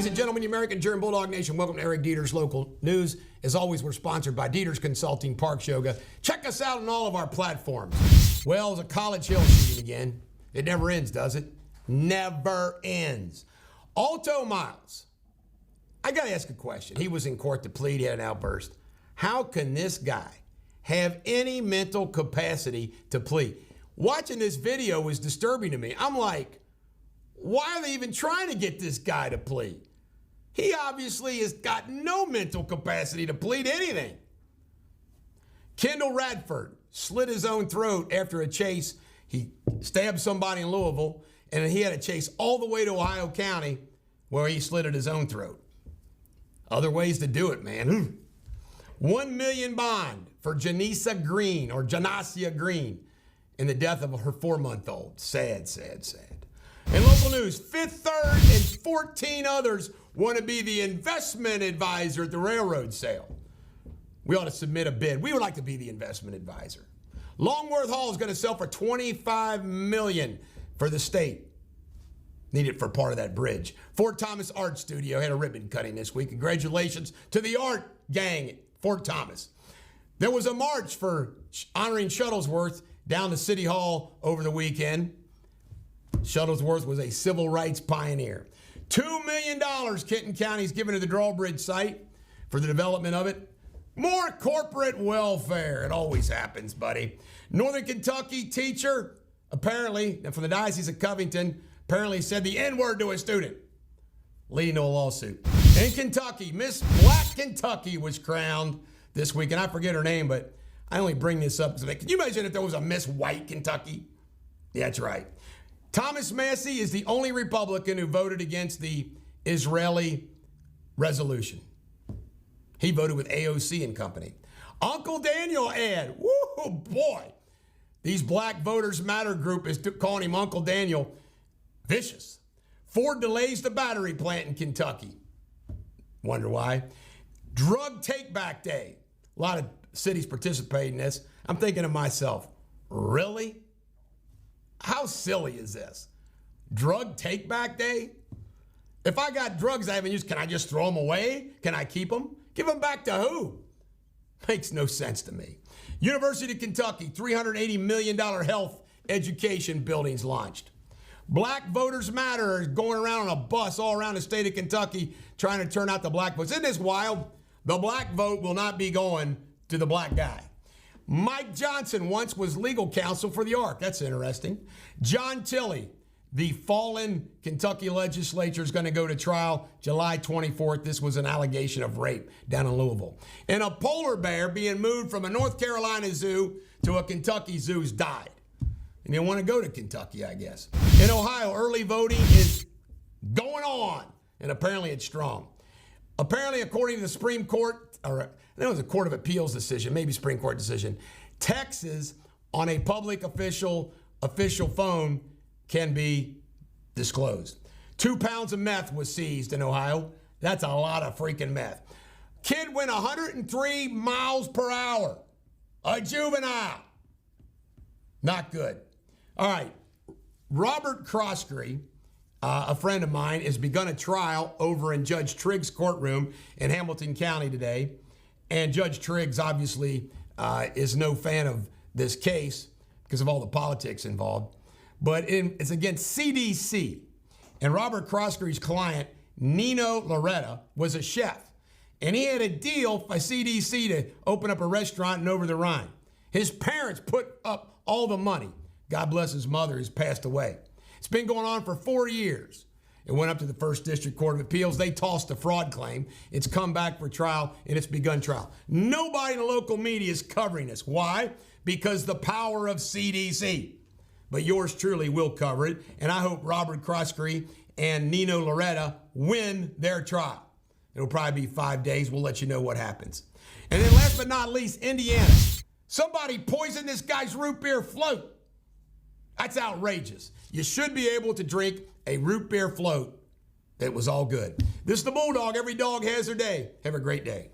Ladies and gentlemen, the American German Bulldog Nation, welcome to Eric Deters Local News. As always, we're sponsored by Deters Consulting Parks Yoga. Check us out on all of our platforms. Well, it's a College Hill shooting again. It never ends, does it? Never ends. Alto Miles. I got to ask a question. He was in court to plead. He had an outburst. How can this guy have any mental capacity to plead? Watching this video was disturbing to me. I'm like, why are they even trying to get this guy to plead? He obviously has got no mental capacity to plead anything. Kendall Radford slit his own throat after a chase. He stabbed somebody in Louisville, and then he had a chase all the way to Ohio County where he slitted his own throat. Other ways to do it, man. $1 million bond for Janissa Green in the death of her 4-month-old. Sad, sad, sad. In local news, Fifth Third and 14 others want to be the investment advisor at the railroad sale. We ought to submit a bid. We would like to be the investment advisor. Longworth Hall is going to sell for $25 million for the state. Need it for part of that bridge. Fort Thomas Art Studio had a ribbon cutting this week. Congratulations to the art gang at Fort Thomas. There was a march for honoring Shuttlesworth down to City Hall over the weekend. Shuttlesworth was a civil rights pioneer. $2 million Kenton County's given to the drawbridge site for the development of it. More corporate welfare. It always happens, buddy. Northern Kentucky teacher, apparently, from the Diocese of Covington, apparently said the N-word to a student, leading to a lawsuit. In Kentucky, Miss Black Kentucky was crowned this week, and I forget her name, but I only bring this up because can you imagine if there was a Miss White Kentucky? Yeah, that's right. Thomas Massey is the only Republican who voted against the Israeli resolution. He voted with AOC and company. Uncle Daniel ad. Woo, boy. These Black Voters Matter group is calling him Uncle Daniel. Vicious. Ford delays the battery plant in Kentucky. Wonder why. Drug Take-Back Day. A lot of cities participate in this. I'm thinking to myself, really? How silly is this? Drug Take-Back Day? If I got drugs I haven't used, can I just throw them away? Can I keep them? Give them back to who? Makes no sense to me. University of Kentucky, $380 million health education buildings launched. Black Voters Matter is going around on a bus all around the state of Kentucky trying to turn out the black votes. Isn't this wild? The black vote will not be going to the black guy. Mike Johnson once was legal counsel for the ARC. That's interesting. John Tilley, the fallen Kentucky legislature, is going to go to trial July 24th. This was an allegation of rape down in Louisville. And a polar bear being moved from a North Carolina zoo to a Kentucky zoo's died. And they want to go to Kentucky, I guess. In Ohio, early voting is going on, and apparently it's strong. Apparently, according to the Supreme Court, or I think it was a Court of Appeals decision, maybe Supreme Court decision, Texas on a public official phone can be disclosed. 2 pounds of meth was seized in Ohio. That's a lot of freaking meth. Kid went 103 miles per hour. A juvenile. Not good. All right. Robert Croskery, a friend of mine, has begun a trial over in Judge Trigg's courtroom in Hamilton County today. And Judge Triggs obviously is no fan of this case because of all the politics involved. But it's against CDC. And Robert Croskery's client, Nino Loretta, was a chef. And he had a deal by CDC to open up a restaurant in Over the Rhine. His parents put up all the money. God bless his mother, who's passed away. It's been going on for 4 years. It went up to the First District Court of Appeals. They tossed a fraud claim. It's come back for trial, and it's begun trial. Nobody in the local media is covering this. Why? Because the power of CDC. But yours truly will cover it, and I hope Robert Croskery and Nino Loretta win their trial. It'll probably be 5 days. We'll let you know what happens. And then last but not least, Indiana. Somebody poisoned this guy's root beer float. That's outrageous. You should be able to drink a root beer float that was all good. This is the Bulldog. Every dog has their day. Have a great day.